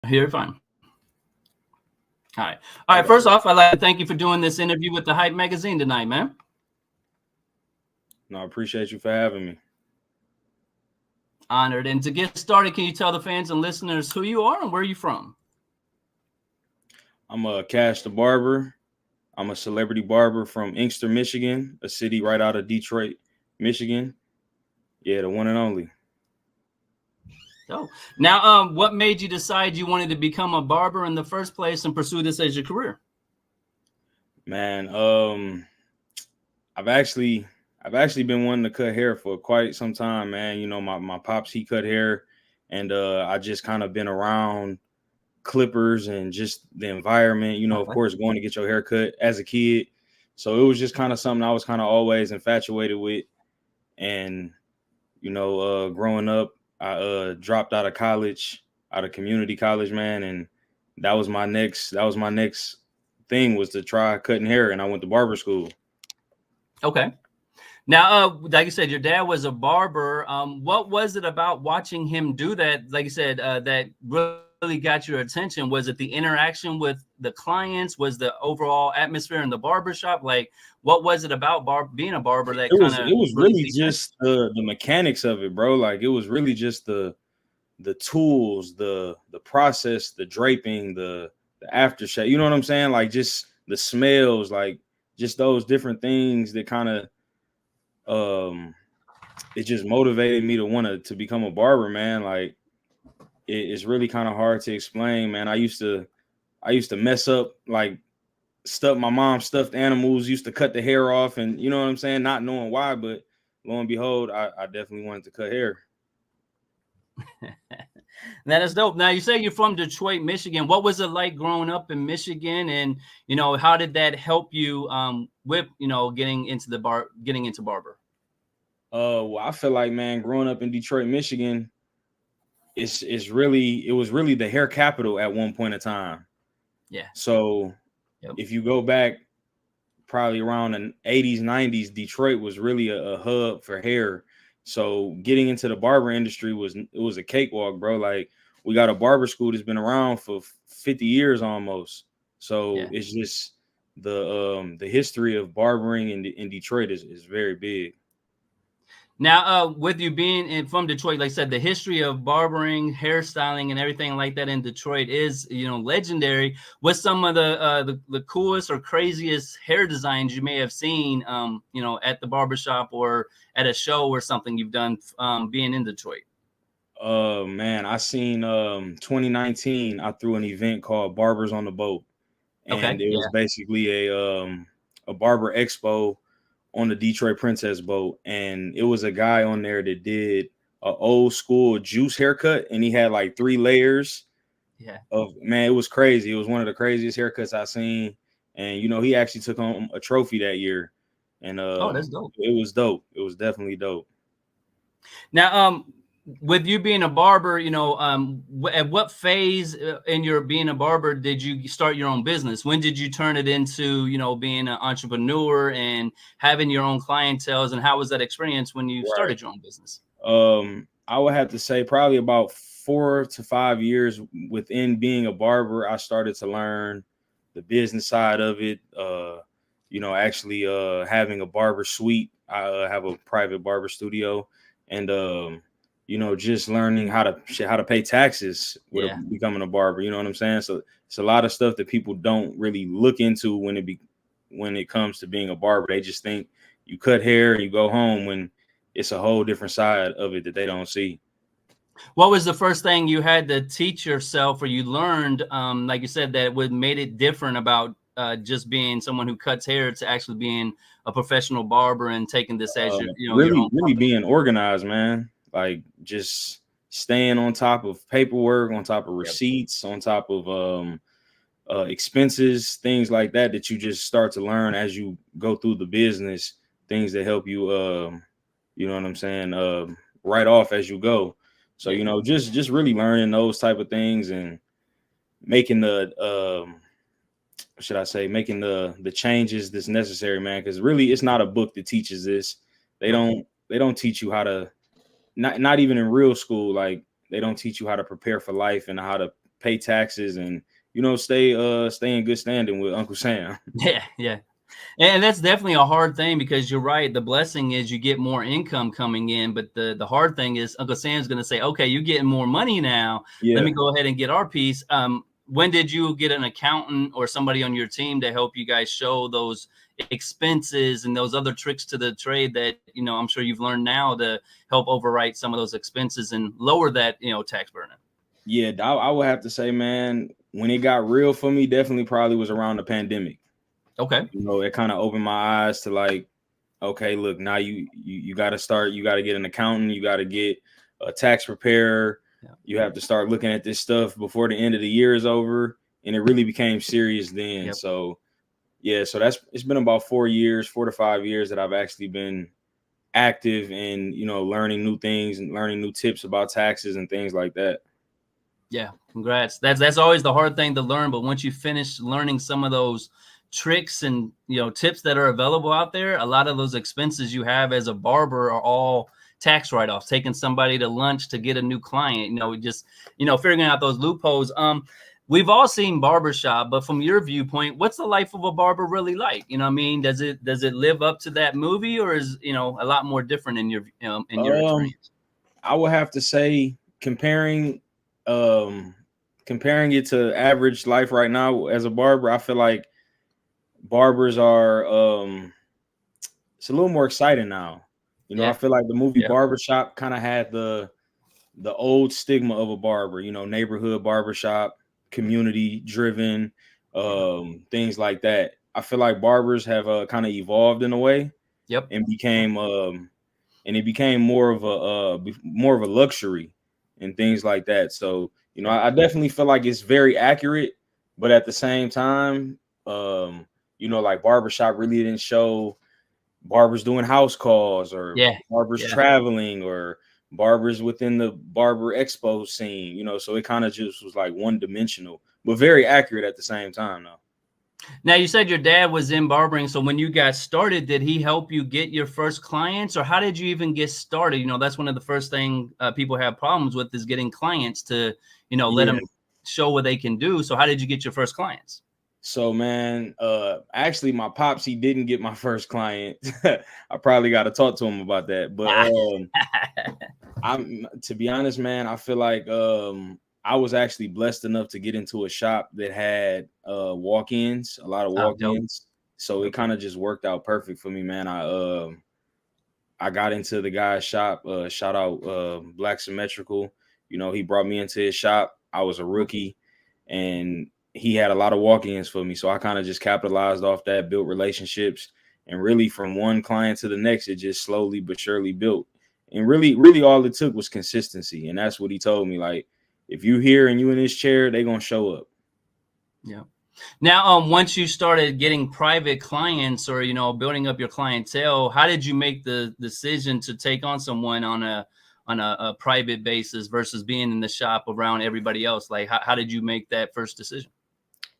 Here, fine. All right. All right. First off, I'd like to thank you for doing this interview with the Hype Magazine tonight, man. No, I appreciate you for having me. Honored. And to get started, can you tell the fans and listeners who you are and where you're from? I'm a Cash the Barber. I'm a celebrity barber from Inkster, Michigan, a city right out of Detroit, Michigan. Yeah, the one and only. So now, what made you decide you wanted to become a barber in the first place and pursue this as your career? Man, I've actually I've actually been wanting to cut hair for quite some time, man. You know, my pops, he cut hair, and I just kind of been around clippers and just the environment, you know, of Okay. course, going to get your hair cut as a kid. So it was just kind of something I was kind of always infatuated with. And, growing up, I dropped out of college, out of community college, man. And that was my next thing, was to try cutting hair. And I went to barber school. Okay. Now, like you said, your dad was a barber. What was it about watching him do that? Like you said, that really got your attention? Was it the interaction with the clients? Was the overall atmosphere in the barber shop? Like, what was it about being a barber that It kind was of it was really really piqued your interest? just the mechanics of it, bro. Like, it was really just the tools, the process, the draping, the aftershave. You know what I'm saying? Like, just the smells, like just those different things that kind of um it just motivated me to want to become a barber, man. Like, it's really kind of hard to explain, man. I used to mess up, like, stuff. My mom stuffed animals, used to cut the hair off, and you know what I'm saying, not knowing why, but lo and behold, I definitely wanted to cut hair. That is dope. Now, you say you're from Detroit, Michigan. What was it like growing up in Michigan, and how did that help you with getting into barber? Well, I feel like, man, growing up in Detroit, Michigan, it was really the hair capital at one point in time. Yeah. So Yep. if you go back probably around the 80s, 90s, Detroit was really a hub for hair. So getting into the barber industry was a cakewalk, bro. Like, we got a barber school that's been around for 50 years almost. So Yeah. it's just the history of barbering in Detroit is very big. Now, with you being from Detroit, like I said, the history of barbering, hairstyling, and everything like that in Detroit is, legendary. What's some of the coolest or craziest hair designs you may have seen, at the barbershop or at a show or something you've done, being in Detroit? Man, I seen 2019, I threw an event called Barbers on the Boat, Okay. and it was Yeah. basically a barber expo on the Detroit Princess boat, and it was a guy on there that did a old school juice haircut, and he had like 3 layers Yeah. of, man, it was crazy. It was one of the craziest haircuts I seen, and he actually took home a trophy that year, and Oh, that's dope. it was dope. It was definitely dope. Now, with you being a barber, at what phase in your being a barber did you start your own business? When did you turn it into, being an entrepreneur and having your own clientele? And how was that experience when you Right. started your own business? I would have to say probably about 4 to 5 years within being a barber, I started to learn the business side of it. Actually having a barber suite. I have a private barber studio, and just learning how to pay taxes with Yeah. becoming a barber. You know what I'm saying? So it's a lot of stuff that people don't really look into when it comes to being a barber. They just think you cut hair and you go home, when it's a whole different side of it that they don't see. What was the first thing you had to teach yourself or you learned, like you said, that would made it different about just being someone who cuts hair to actually being a professional barber and taking this as your Really, own really company? being organized, man. Like, just staying on top of paperwork, on top of Yep. receipts, on top of expenses, things like that, that you just start to learn as you go through the business. Things that help you, you know what I'm saying, right off as you go. So, Yeah. just really learning those type of things, and making should I say, making the changes that's necessary, man. Because really, it's not a book that teaches this. They Right. don't teach you how to, not even in real school. Like, they don't teach you how to prepare for life and how to pay taxes and, stay in good standing with Uncle Sam. Yeah, yeah. And that's definitely a hard thing because you're right. The blessing is you get more income coming in, but the hard thing is Uncle Sam's going to say, "Okay, you're getting more money now. Let me Yeah. go ahead and get our piece." When did you get an accountant or somebody on your team to help you guys show those expenses and those other tricks to the trade that I'm sure you've learned now to help overwrite some of those expenses and lower that tax burden? Yeah, I would have to say, man, when it got real for me, definitely probably was around the pandemic. Okay. It kind of opened my eyes to like, okay, look, now you got to start, you got to get an accountant, you got to get a tax preparer. Yeah. You have to start looking at this stuff before the end of the year is over. And it really became serious then. Yep. So yeah, so it's been about 4 to 5 years that I've actually been active in, learning new things and learning new tips about taxes and things like that. Yeah, congrats. That's always the hard thing to learn, but once you finish learning some of those tricks and tips that are available out there, a lot of those expenses you have as a barber are all tax write-offs. Taking somebody to lunch to get a new client, just figuring out those loopholes. We've all seen barbershop, but from your viewpoint, what's the life of a barber really like? You know what I mean? Does it live up to that movie, or is a lot more different in your experience? I would have to say comparing it to average life right now as a barber, I feel like barbers are it's a little more exciting now. I feel like the movie Barbershop kind of had the old stigma of a barber, neighborhood barbershop, community driven, things like that. I feel like barbers have kind of evolved in a way. Yep. And became it became more of a luxury and things like that. So, I definitely feel like it's very accurate, but at the same time, like barbershop really didn't show barbers doing house calls or barbers traveling or barbers within the barber expo scene, so it kind of just was like one dimensional, but very accurate at the same time though. Now, you said your dad was in barbering. So when you got started, did he help you get your first clients, or how did you even get started? That's one of the first thing people have problems with is getting clients to, let them show what they can do. So how did you get your first clients? So, man, actually my pops, he didn't get my first client. I probably got to talk to him about that. But to be honest, man, I feel like I was actually blessed enough to get into a shop that had walk-ins, a lot of walk-ins. So it kind of just worked out perfect for me, man. I got into the guy's shop, shout out Black Symmetrical. He brought me into his shop. I was a rookie and he had a lot of walk-ins for me. So I kind of just capitalized off that, built relationships, and really from one client to the next, it just slowly but surely built. And really, really all it took was consistency. And that's what he told me. Like, if you here and you in this chair, they're going to show up. Yeah. Now, once you started getting private clients or, building up your clientele, how did you make the decision to take on someone on a private basis versus being in the shop around everybody else? Like, how did you make that first decision?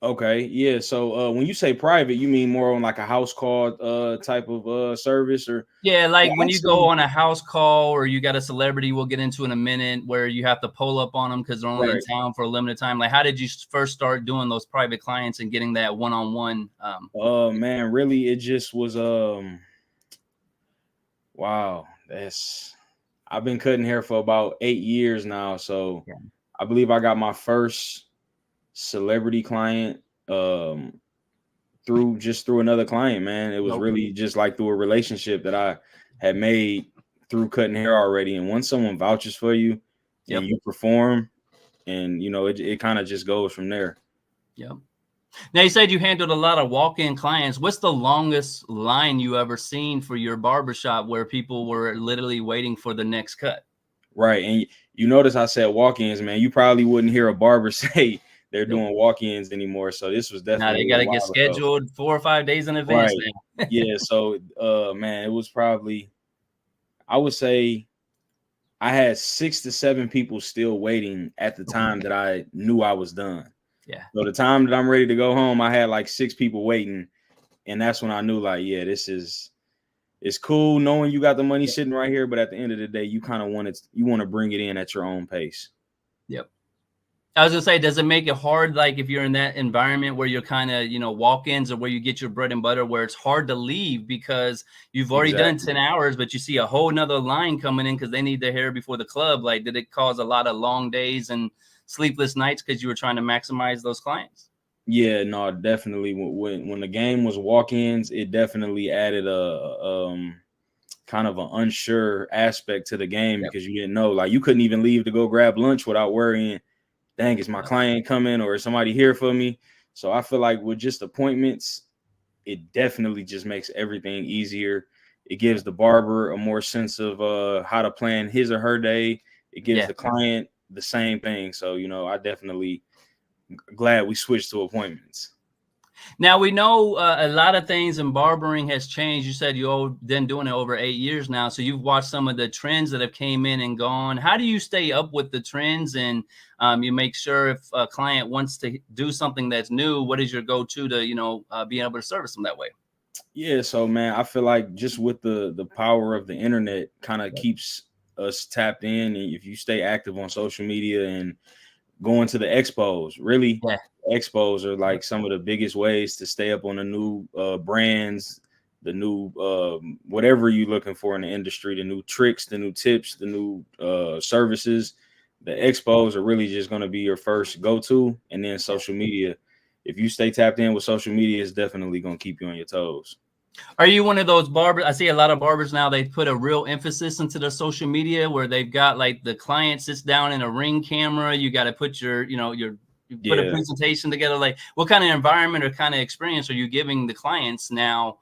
Okay. Yeah. So when you say private, you mean more on like a house call type of service or? Yeah, like when you go on a house call or you got a celebrity we'll get into in a minute where you have to pull up on them because they're only in town for a limited time. Like, how did you first start doing those private clients and getting that one-on-one? Man, really, it just was wow. I've been cutting hair for about 8 years now. So I believe I got my first celebrity client through another client, man. It was really just like through a relationship that I had made through cutting hair already. And once someone vouches for you and you perform, and it kind of just goes from there. Yep. Now, you said you handled a lot of walk-in clients. What's the longest line you ever seen for your barbershop where people were literally waiting for the next cut? Right. And you notice I said walk-ins, man. You probably wouldn't hear a barber say they're doing walk-ins anymore. So this was definitely they got to get scheduled 4 or 5 days in advance now. Yeah. So man, it was probably, I would say I had 6 to 7 people still waiting at the time that I knew I was done. Yeah. So the time that I'm ready to go home, I had like 6 people waiting. And that's when I knew, like, yeah, it's cool knowing you got the money sitting right here, but at the end of the day, you kind of want to bring it in at your own pace. Yep. I was gonna say, does it make it hard, like if you're in that environment where you're kind of, walk-ins or where you get your bread and butter, where it's hard to leave because you've already done Exactly. 10 hours, but you see a whole nother line coming in because they need their hair before the club? Like, did it cause a lot of long days and sleepless nights because you were trying to maximize those clients? Yeah, no, definitely. When the game was walk-ins, it definitely added a kind of an unsure aspect to the game Yep. because you didn't know, like you couldn't even leave to go grab lunch without worrying, dang, is my Yep. client coming or is somebody here for me? So I feel like with just appointments, it definitely just makes everything easier. It gives the barber a more sense of how to plan his or her day. It gives Yeah. the client the same thing. So, I definitely glad we switched to appointments. Now we know a lot of things in barbering has changed. You said you've been doing it over 8 years now, so you've watched some of the trends that have came in and gone. How do you stay up with the trends, and you make sure if a client wants to do something that's new, what is your go-to to being able to service them that way? Yeah, so man, I feel like just with the power of the internet kind of Yep. keeps us tapped in. And if you stay active on social media and going to the expos, really, Yeah. expos are Yep. like some of the biggest ways to stay up on the new brands, the new whatever you're looking for in the industry, the new tricks, the new tips, the new services. The expos are really just going to be your first go-to, and then Yeah. social media. If you stay tapped in with social media, it's definitely going to keep you on your toes. Are you one of those barbers? I see a lot of barbers now, they put a real emphasis into their social media where they've got like the client sits down in a ring camera. You got to put you put a Yeah. presentation together. Like, what kind of environment or kind of experience are you giving the clients now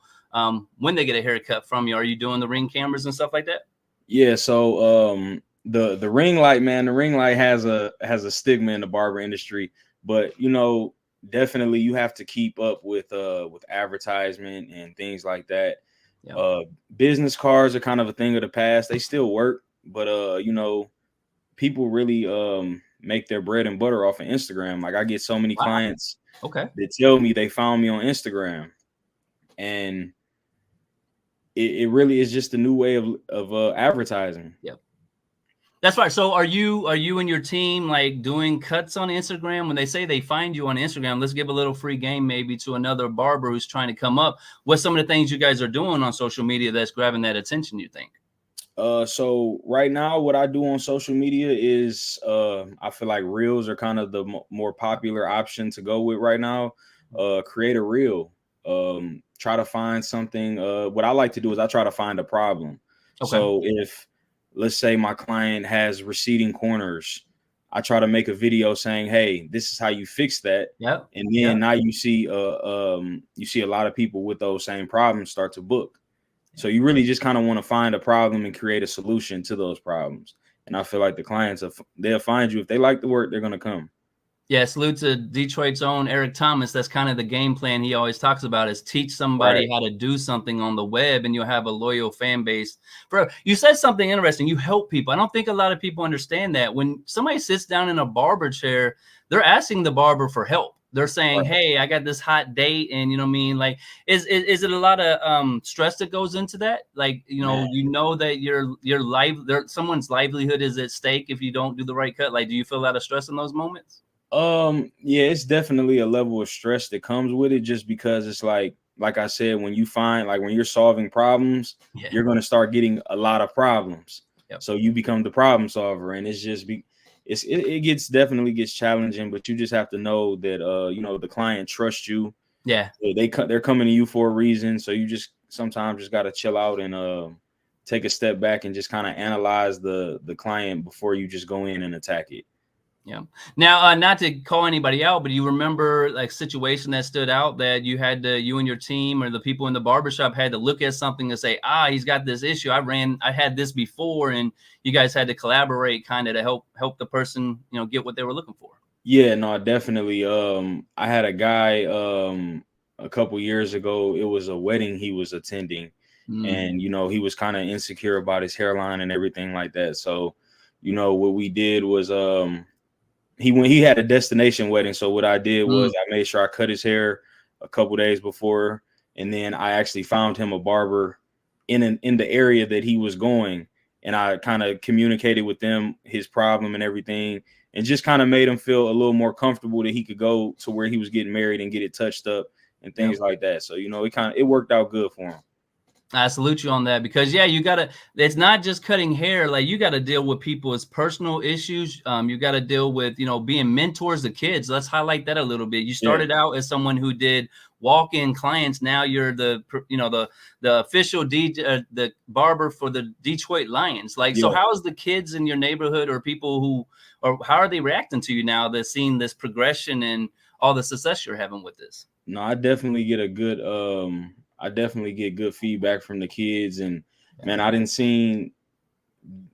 when they get a haircut from you? Are you doing the ring cameras and stuff like that? Yeah, so the ring light, man, the ring light has a stigma in the barber industry, but definitely you have to keep up with advertisement and things like that. Yeah. Uh Business cards are kind of a thing of the past. They still work, but people really make their bread and butter off of Instagram. Like I get so many Wow. clients Okay. that tell me they found me on Instagram, and it really is just a new way of advertising. Yeah. That's right. So are you and your team like doing cuts on Instagram when they say they find you on Instagram? Let's give a little free game maybe to another barber who's trying to come up. What's some of the things you guys are doing on social media that's grabbing that attention, you think? So right now, what I do on social media is, I feel like reels are kind of the more popular option to go with right now. Create a reel. Try to find something. What I like to do is I try to find a problem. Okay. So if, let's say, my client has receding corners, I try to make a video saying, "Hey, this is how you fix that." Yep. And then Yep. now you see a lot of people with those same problems start to book. So Yep. you really just kind of want to find a problem and create a solution to those problems. And I feel like the clients they'll find you if they like the work, they're gonna come. Yeah, salute to Detroit's own Eric Thomas. That's kind of the game plan he always talks about, is teach Right. somebody how to do something on the web and you'll have a loyal fan base. Bro, you said something interesting. You help people. I don't think a lot of people understand that. When somebody sits down in a barber chair, they're asking the barber for help. They're saying, Right. "Hey, I got this hot date," and you know what I mean? Like, is it a lot of stress that goes into that? Like, Man. that your life someone's livelihood is at stake if you don't do the right cut. Like, do you feel a lot of stress in those moments? Yeah, it's definitely a level of stress that comes with it just because it's like I said, when you find like when you're solving problems, Yeah. you're gonna start getting a lot of problems. Yep. So you become the problem solver, and it's just it gets definitely gets challenging, but you just have to know that the client trusts you. Yeah. They're coming to you for a reason, so you just sometimes just got to chill out and take a step back and just kind of analyze the client before you just go in and attack it. Yeah. Now, not to call anybody out, but you remember like situation that stood out that you and your team or the people in the barbershop had to look at something and say, he's got this issue. I had this before, and you guys had to collaborate kind of to help the person, get what they were looking for. Yeah, no, definitely. I had a guy a couple years ago. It was a wedding he was attending, Mm. and he was kind of insecure about his hairline and everything like that. So, what we did was he had a destination wedding. So what I did Mm. was I made sure I cut his hair a couple days before, and then I actually found him a barber in the area that he was going, and I kind of communicated with them his problem and everything. and just kind of made him feel a little more comfortable that he could go to where he was getting married and get it touched up and things like that. So, you know, it worked out good for him. I salute you on that, because yeah, you gotta, it's not just cutting hair. Like, you got to deal with people's personal issues. You got to deal with, you know, being mentors to kids. Let's highlight that a little bit. You started out as someone who did walk-in clients. Now you're the, you know, the official the barber for the Detroit Lions. Like, so how is the kids in your neighborhood, or people who, or how are they reacting to you now that seeing this progression and all the success you're having with this? No, I definitely get a good I definitely get good feedback from the kids, and man, I didn't see,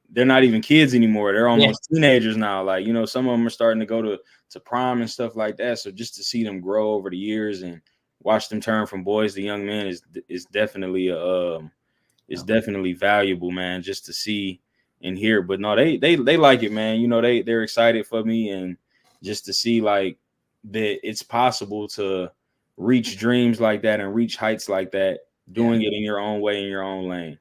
they're not even kids anymore. They're almost teenagers now. Like, you know, some of them are starting to go to prom and stuff like that. So just to see them grow over the years and watch them turn from boys to young men is definitely definitely valuable, man, just to see and hear. But no, they like it, man. You know, they're excited for me, and just to see like that it's possible to reach dreams like that and reach heights like that, doing it in your own way, in your own lane.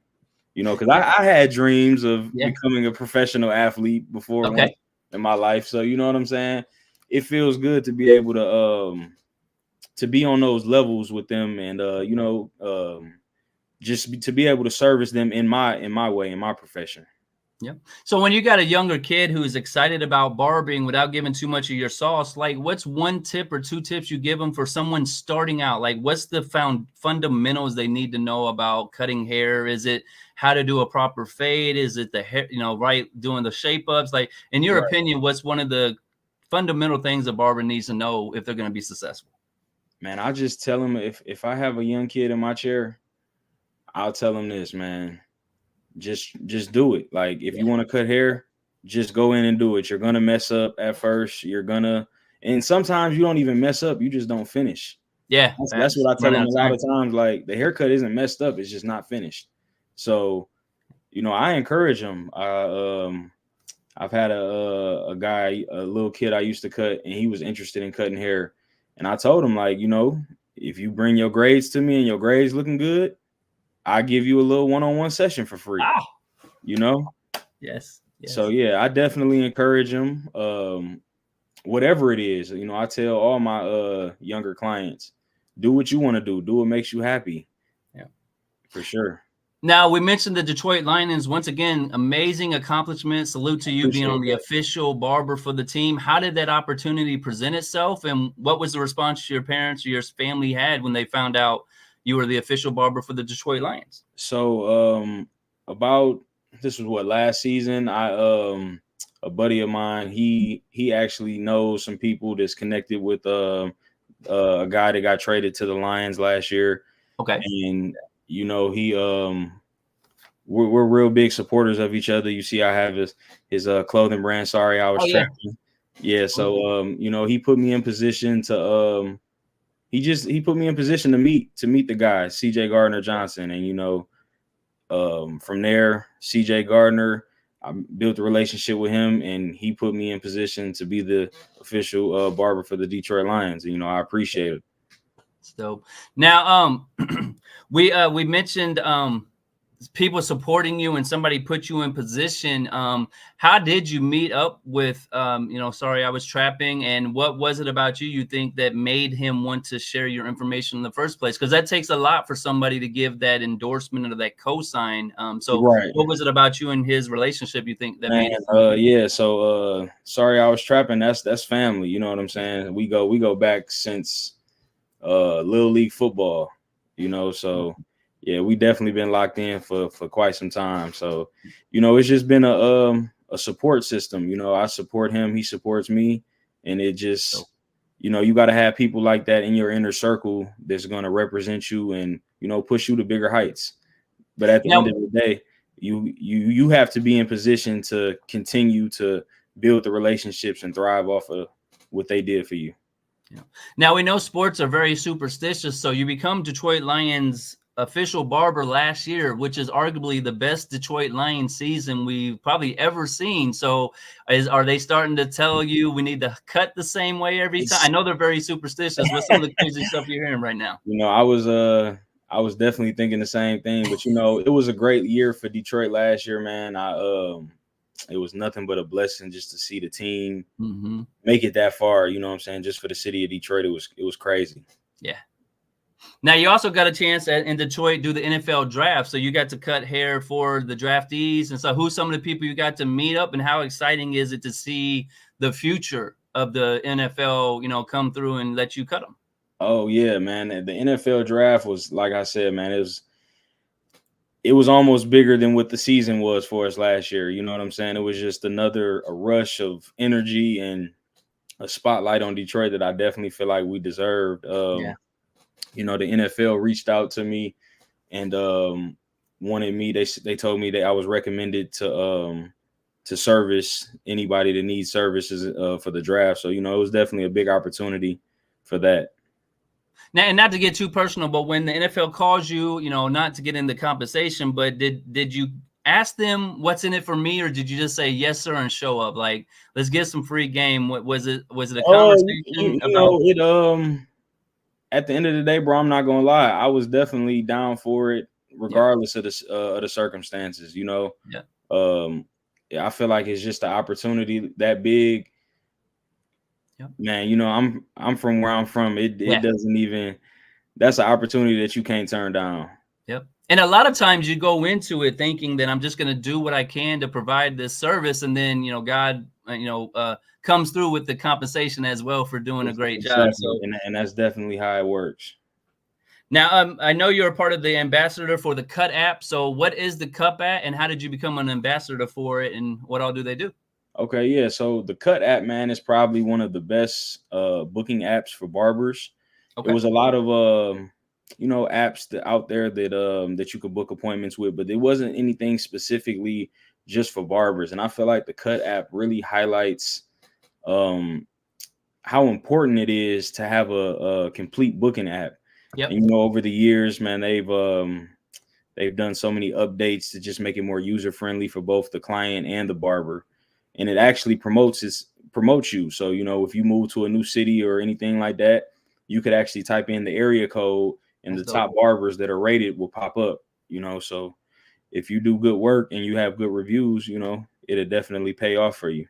You know, because I had dreams of becoming a professional athlete before once in my life. So, you know what I'm saying? It feels good to be able to be on those levels with them, and you know, just to be able to service them in my way, in my profession. Yeah. So when you got a younger kid who's excited about barbering, without giving too much of your sauce, like, what's one tip or two tips you give them for someone starting out? Like, what's the fundamentals they need to know about cutting hair? Is it how to do a proper fade? Is it the hair, you know, right, doing the shape ups? Like, in your opinion, what's one of the fundamental things a barber needs to know if they're going to be successful? Man, I just tell them, if I have a young kid in my chair, I'll tell them this, man. Just do it. Like, if you want to cut hair, just go in and do it. You're gonna mess up at first. And sometimes you don't even mess up. You just don't finish. Yeah, that's what I tell them a lot of times. Like, the haircut isn't messed up. It's just not finished. So, you know, I encourage them. I've had a guy, a little kid I used to cut, and he was interested in cutting hair. And I told him, like, you know, if you bring your grades to me and your grades looking good, I give you a little one-on-one session for free. You know? Yes. So yeah, I definitely encourage them. Whatever it is, you know, I tell all my younger clients, do what you want to do. Do what makes you happy. Yeah. For sure. Now, we mentioned the Detroit Lions. Once again, amazing accomplishment. Salute to you being on the official barber for the team. How did that opportunity present itself, and what was the response your parents or your family had when they found out you were the official barber for the Detroit Lions? So this was last season. A buddy of mine, he actually knows some people that's connected with a guy that got traded to the Lions last year. Okay. And you know, we're real big supporters of each other. You see, I have his clothing brand. Sorry, I was trapping. Yeah. So you know, he put me in position to he put me in position to meet the guy, CJ Gardner Johnson. And, you know, from there, CJ Gardner, I built a relationship with him, and he put me in position to be the official barber for the Detroit Lions. And, you know, I appreciate it. So now, we mentioned people supporting you and somebody put you in position. How did you meet up with, you know, Sorry I Was Trapping, and what was it about you think that made him want to share your information in the first place? Because that takes a lot for somebody to give that endorsement or that cosign. So what was it about you and his relationship you think that made it? Yeah. So Sorry I Was Trapping, that's family. You know what I'm saying? We go back since Little League football, you know, so yeah, we definitely been locked in for quite some time. So, you know, it's just been a support system. You know, I support him, he supports me, and it just, you know, you got to have people like that in your inner circle that's going to represent you and, you know, push you to bigger heights. But at the end of the day, you have to be in position to continue to build the relationships and thrive off of what they did for you. Yeah. Now, we know sports are very superstitious, so you become Detroit Lions official barber last year, which is arguably the best Detroit Lions season we've probably ever seen. So are they starting to tell you we need to cut the same way every time? I know they're very superstitious. What's some of the crazy stuff you're hearing right now? You know, I was definitely thinking the same thing, but, you know, it was a great year for Detroit last year, man. it was nothing but a blessing just to see the team Mm-hmm. make it that far. You know what I'm saying? Just for the city of Detroit, it was crazy. Yeah. Now you also got a chance in Detroit do the NFL draft, so you got to cut hair for the draftees. And so, who's some of the people you got to meet up, and how exciting is it to see the future of the NFL, come through and let you cut them? Oh yeah, man. The NFL draft was, like I said, man, it was almost bigger than what the season was for us last year. You know what I'm saying? It was just a rush of energy and a spotlight on Detroit that I definitely feel like we deserved. Yeah. The NFL reached out to me and wanted me. They told me that I was recommended to service anybody that needs services for the draft. So it was definitely a big opportunity for that. Now, and not to get too personal, but when the NFL calls you, not to get into compensation, but did you ask them what's in it for me, or did you just say yes, sir, and show up? Like, let's get some free game. What was it? Was it a conversation about it? At the end of the day, bro, I'm not gonna lie. I was definitely down for it, regardless of the circumstances. Yeah. I feel like it's just an opportunity that big. Yep. Man, I'm from where I'm from. It doesn't even. That's an opportunity that you can't turn down. Yep. And a lot of times you go into it thinking that I'm just going to do what I can to provide this service, and then God, comes through with the compensation as well for doing a great job. So, and that's definitely how it works. Now, I know you're a part of the ambassador for the Cut app. So, what is the Cut app, and how did you become an ambassador for it, and what all do they do? Okay, yeah. So the Cut app, man, is probably one of the best booking apps for barbers. Okay. It was a lot of apps out there that you could book appointments with, but it wasn't anything specifically just for barbers. And I feel like the Cut app really highlights how important it is to have a complete booking app. Yep. And over the years, man, they've done so many updates to just make it more user friendly for both the client and the barber. And it actually promotes you. So, if you move to a new city or anything like that, you could actually type in the area code and the top barbers that are rated will pop up, So if you do good work and you have good reviews, it'll definitely pay off for you.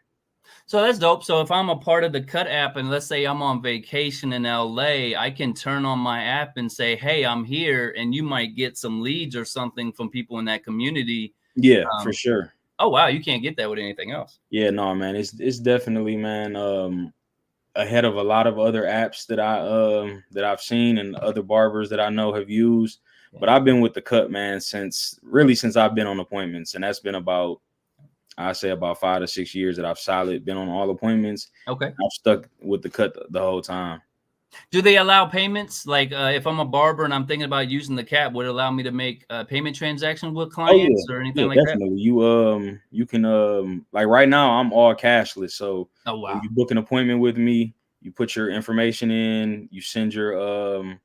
So that's dope. So if I'm a part of the Cut app and let's say I'm on vacation in LA, I can turn on my app and say, hey, I'm here. And you might get some leads or something from people in that community. Yeah, for sure. Oh, wow. You can't get that with anything else. Yeah, no, man. It's definitely, man, ahead of a lot of other apps that I've seen and other barbers that I know have used. Yeah. But I've been with the Cut, man, since I've been on appointments. And that's been about 5 to 6 years that I've been on all appointments. Okay. I've stuck with the Cut the whole time. Do they allow payments? Like if I'm a barber and I'm thinking about using the cap, would it allow me to make payment transactions with clients or anything like definitely. That? You can like right now I'm all cashless. So when you book an appointment with me, you put your information in, you send your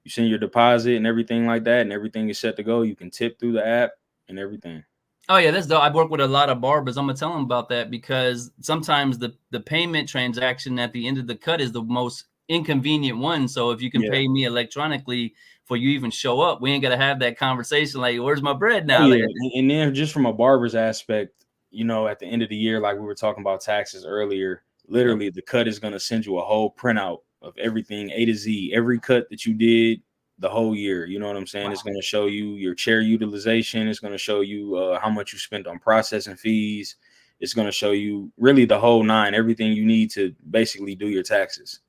deposit and everything like that, and everything is set to go. You can tip through the app and everything. Oh yeah, that's dope. I've worked with a lot of barbers. I'm gonna tell them about that because sometimes the payment transaction at the end of the cut is the most inconvenient one. So if you can pay me electronically for you even show up, we ain't gotta have that conversation like, where's my bread now? Yeah. And then just from a barber's aspect, at the end of the year, like we were talking about taxes earlier, literally the Cut is gonna send you a whole printout of everything A to Z, every cut that you did the whole year. You know what I'm saying? Wow. It's going to show you your chair utilization. It's going to show you how much you spent on processing fees. It's going to show you really the whole nine, everything you need to basically do your taxes.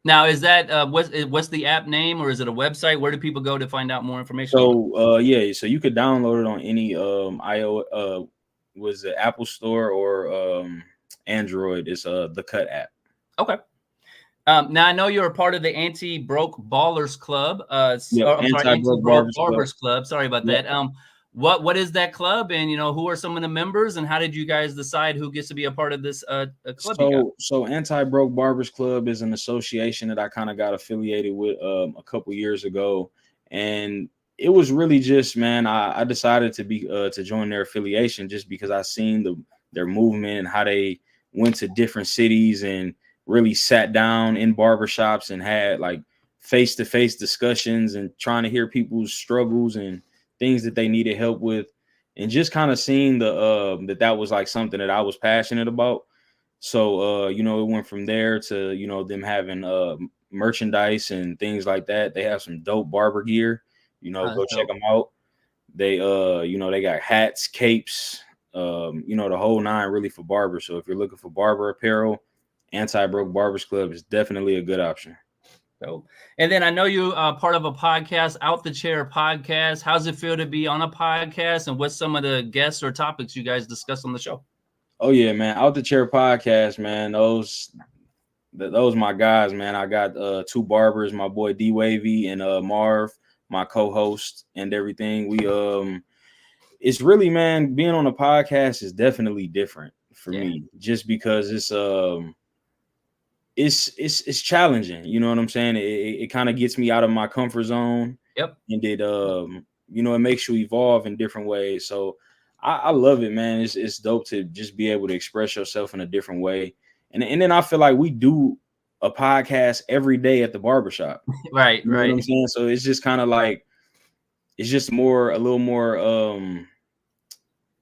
Now, is that what's the app name, or is it a website? Where do people go to find out more information? So so you could download it on any was it Apple Store or Android. It's the Cut app. Okay. Now I know you're a part of the Anti-Broke Ballers Club. Anti-Broke Barbers Club. Sorry about that. What is that club, and who are some of the members, and how did you guys decide who gets to be a part of this club? So Anti-Broke Barbers Club is an association that I kind of got affiliated with a couple years ago, and it was really just, man, I decided to join their affiliation just because I seen their movement and how they went to different cities and really sat down in barbershops and had like face-to-face discussions and trying to hear people's struggles and things that they needed help with. and just kind of seeing the that was like something that I was passionate about. So you know, it went from there to, you know, them having merchandise and things like that. They have some dope barber gear. You know, go check So them out. They you know, they got hats, capes, you know, the whole nine really for barbers. So if you're looking for barber apparel, Anti-Broke Barbers Club is definitely a good option. dope. And then I know you are part of a podcast, Out the Chair podcast. How's it feel to be on a podcast, and what's some of the guests or topics you guys discuss on the show? Oh yeah, man. Out the Chair podcast, man. Those my guys, man. I got two barbers, my boy D Wavy and Marv, my co-host and everything. We it's really, man, being on a podcast is definitely different for me, just because it's challenging. You know what I'm saying? It kind of gets me out of my comfort zone. Yep. And it you know, it makes you evolve in different ways. So I love it, man. It's dope to just be able to express yourself in a different way. And then I feel like we do a podcast every day at the barbershop. Right, You know what I'm saying? So it's just kind of like, it's just a little more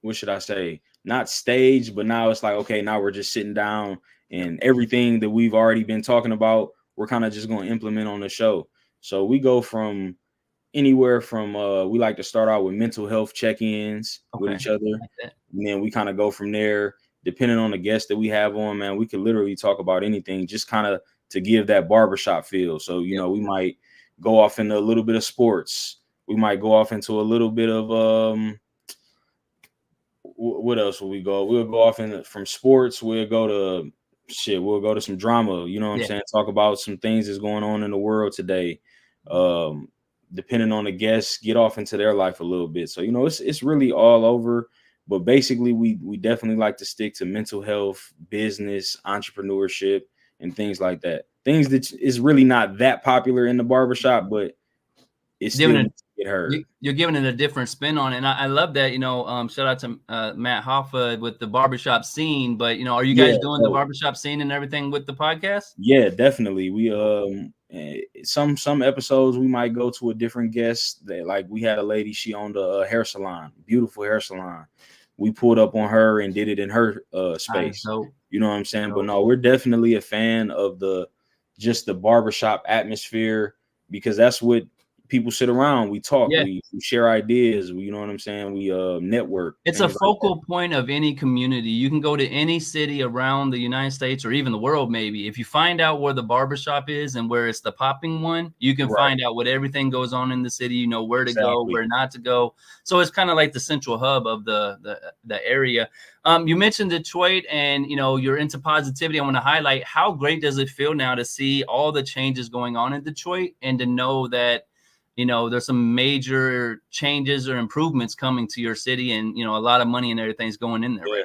what should I say? Not staged, but now it's like, okay, now we're just sitting down and everything that we've already been talking about, we're kind of just going to implement on the show. So we go from anywhere from we like to start out with mental health check-ins with each other, and then we kind of go from there. Depending on the guest that we have on, man, we could literally talk about anything, just kind of to give that barbershop feel. So, you know, we might go off into a little bit of sports. We might go off into a little bit of what else will we go? We'll go off from sports. We'll go to some drama. You know what I'm saying? Talk about some things that's going on in the world today. Depending on the guests, get off into their life a little bit. So, you know, it's really all over. But basically, we definitely like to stick to mental health, business, entrepreneurship, and things like that. Things that is really not that popular in the barbershop, but it's still get heard. You're giving it a different spin on it. And I love that, you know, shout out to Matt Hoffa with the barbershop scene. But, you know, are you guys doing the barbershop scene and everything with the podcast? Yeah, definitely. We some episodes we might go to a different guest. Like we had a lady, she owned a hair salon, beautiful hair salon. We pulled up on her and did it in her space. You know what I'm saying? But no, we're definitely a fan of just the barbershop atmosphere, because that's what people sit around, we talk, we share ideas, you know what I'm saying, we network. It's a focal point of any community. You can go to any city around the United States or even the world. Maybe if you find out where the barbershop is and where it's the popping one, you can find out what everything goes on in the city. You know where to go, where not to go. So it's kind of like the central hub of the area. You mentioned Detroit, and you know you're into positivity. I want to highlight how great does it feel now to see all the changes going on in Detroit, and to know that, you know, there's some major changes or improvements coming to your city, and, you know, a lot of money and everything's going in there. Right?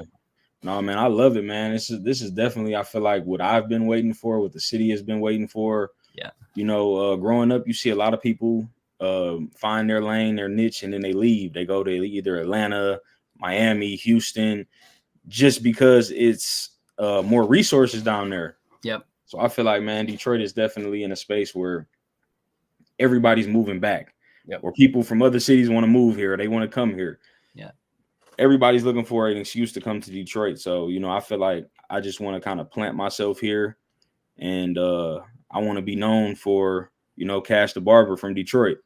No, man, I love it, man. This is definitely, I feel like, what I've been waiting for, what the city has been waiting for. Yeah. You know, growing up, you see a lot of people find their lane, their niche, and then they leave. They go to either Atlanta, Miami, Houston, just because it's more resources down there. Yep. So I feel like, man, Detroit is definitely in a space where everybody's moving back, or people from other cities want to move here, or they want to come here. Yeah, everybody's looking for an excuse to come to Detroit. So, you know, I feel like I just want to kind of plant myself here, and I want to be known for, you know, Cash the Barber from Detroit.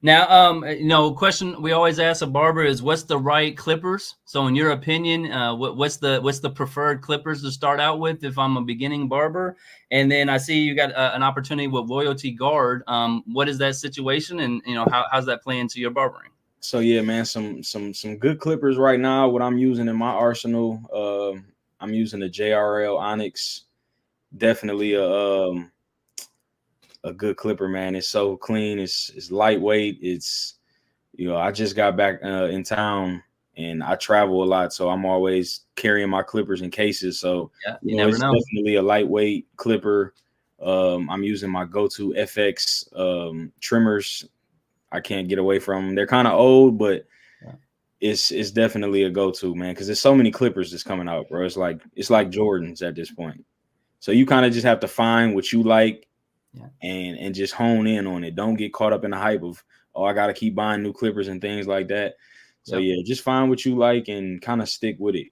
Now, you know, question we always ask a barber is, what's the right clippers? So in your opinion, what's the preferred clippers to start out with if I'm a beginning barber? And then I see you got an opportunity with Loyalty Guard. What is that situation, and, you know, how's that play into your barbering? So yeah, man, some good clippers right now. What I'm using in my arsenal, I'm using the JRL Onyx. Definitely a good clipper, man. It's so clean. It's lightweight. It's, you know, I just got back in town, and I travel a lot, so I'm always carrying my clippers in cases. So you never know. It's definitely a lightweight clipper. I'm using my go-to FX trimmers. I can't get away from them. They're kind of old, but it's definitely a go-to, man, because there's so many clippers that's coming out, bro. It's like Jordans at this point. So you kind of just have to find what you like. And just hone in on it. Don't get caught up in the hype of, oh, I got to keep buying new clippers and things like that. So yeah, just find what you like and kind of stick with it.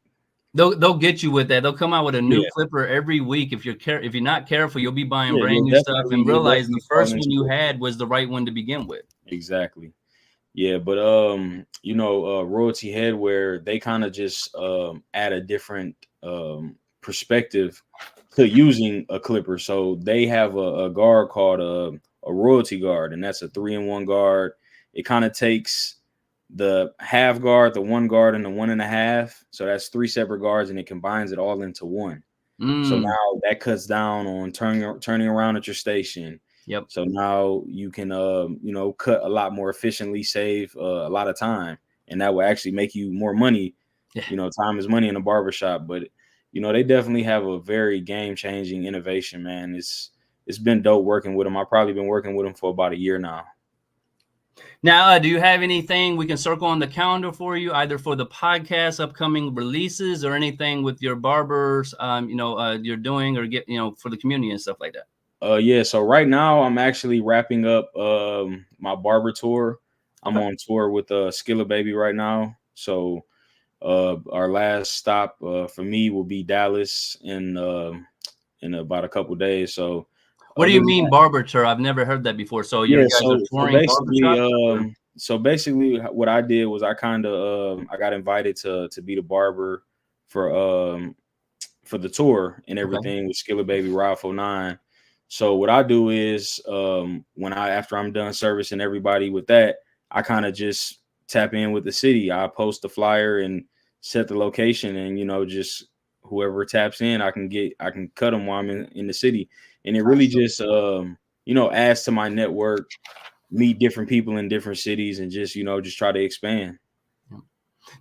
They'll get you with that. They'll come out with a new Yeah. clipper every week. If you're not careful, you'll be buying Yeah, brand new stuff and you'll realize the definitely fall first one into you it. had was the right one to begin with. Exactly. Yeah, but you know, Royalty Headwear, they kind of just add a different perspective to using a clipper. So they have a guard called a Royalty guard, and that's a 3-in-1 guard. It kind of takes the half guard, the one guard, and the 1.5. So that's 3 separate guards, and it combines it all into one. So now that cuts down on turning around at your station. Yep. So now you can you know, cut a lot more efficiently, save a lot of time, and that will actually make you more money. Yeah. You know, time is money in a barbershop. But you know, they definitely have a very game-changing innovation, man. It's been dope working with them. I've probably been working with them for about a year now. Now, do you have anything we can circle on the calendar for you, either for the podcast, upcoming releases, or anything with your barbers, you know, you're doing or get, you know, for the community and stuff like that? Yeah, so right now I'm actually wrapping up my barber tour. I'm on tour with Skilla Baby right now. So our last stop for me will be Dallas in about a couple days. So what do you mean barber tour? I've never heard that before. So you guys are touring barbershops? So basically what I did was I kind of I got invited to be the barber for the tour and everything with Skilla Baby Ride 09. So what I do is after I'm done servicing everybody with that, I kind of just tap in with the city. I post the flyer and set the location, and you know, just whoever taps in, I can cut them while I'm in the city. And it really just you know, adds to my network, meet different people in different cities, and just, you know, just try to expand.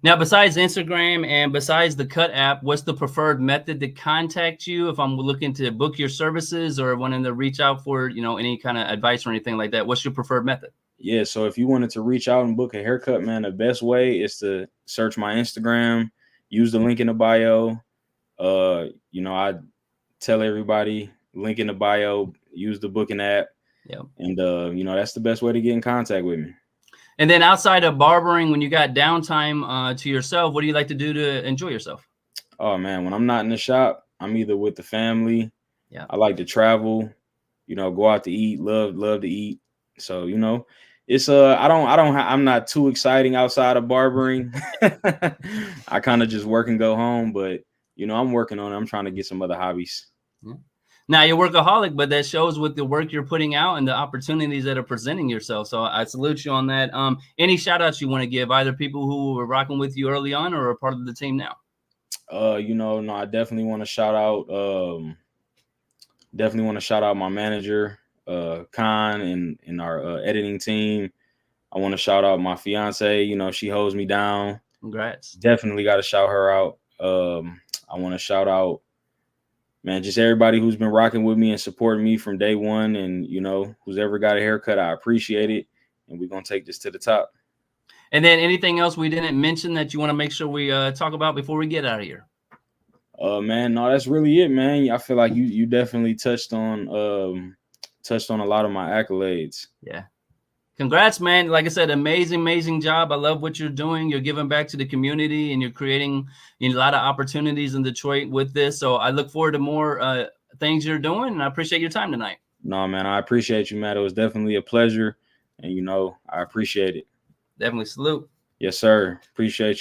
Now, besides Instagram and besides the Cut app, what's the preferred method to contact you if I'm looking to book your services or wanting to reach out for, you know, any kind of advice or anything like that? What's your preferred method? Yeah, so if you wanted to reach out and book a haircut, man, the best way is to search my Instagram, use the link in the bio. You know, I tell everybody, link in the bio, use the booking app. Yeah. And you know, that's the best way to get in contact with me. And then outside of barbering, when you got downtime to yourself, what do you like to do to enjoy yourself? Oh man, when I'm not in the shop, I'm either with the family. Yeah. I like to travel, you know, go out to eat, love to eat. So, you know, it's I'm not too exciting outside of barbering. I kind of just work and go home, but you know, I'm working on it. I'm trying to get some other hobbies. Yeah. Now you're workaholic, but that shows with the work you're putting out and the opportunities that are presenting yourself. So I salute you on that. Any shout outs you want to give, either people who were rocking with you early on or are part of the team now? You know, no, I definitely want to shout out my manager, Khan, and our editing team. I want to shout out my fiance. You know, she holds me down. Congrats. Definitely got to shout her out. I want to shout out, man, just everybody who's been rocking with me and supporting me from day one. And, you know, who's ever got a haircut, I appreciate it. And we're going to take this to the top. And then anything else we didn't mention that you want to make sure we talk about before we get out of here? Man, no, that's really it, man. I feel like you definitely touched on a lot of my accolades. Yeah. Congrats, man. Like I said, amazing job. I love what you're doing. You're giving back to the community and you're creating a lot of opportunities in Detroit with this. So I look forward to more things you're doing, and I appreciate your time tonight. No, man, I appreciate you, Matt. It was definitely a pleasure. And, you know, I appreciate it. Definitely salute. Yes, sir. Appreciate you.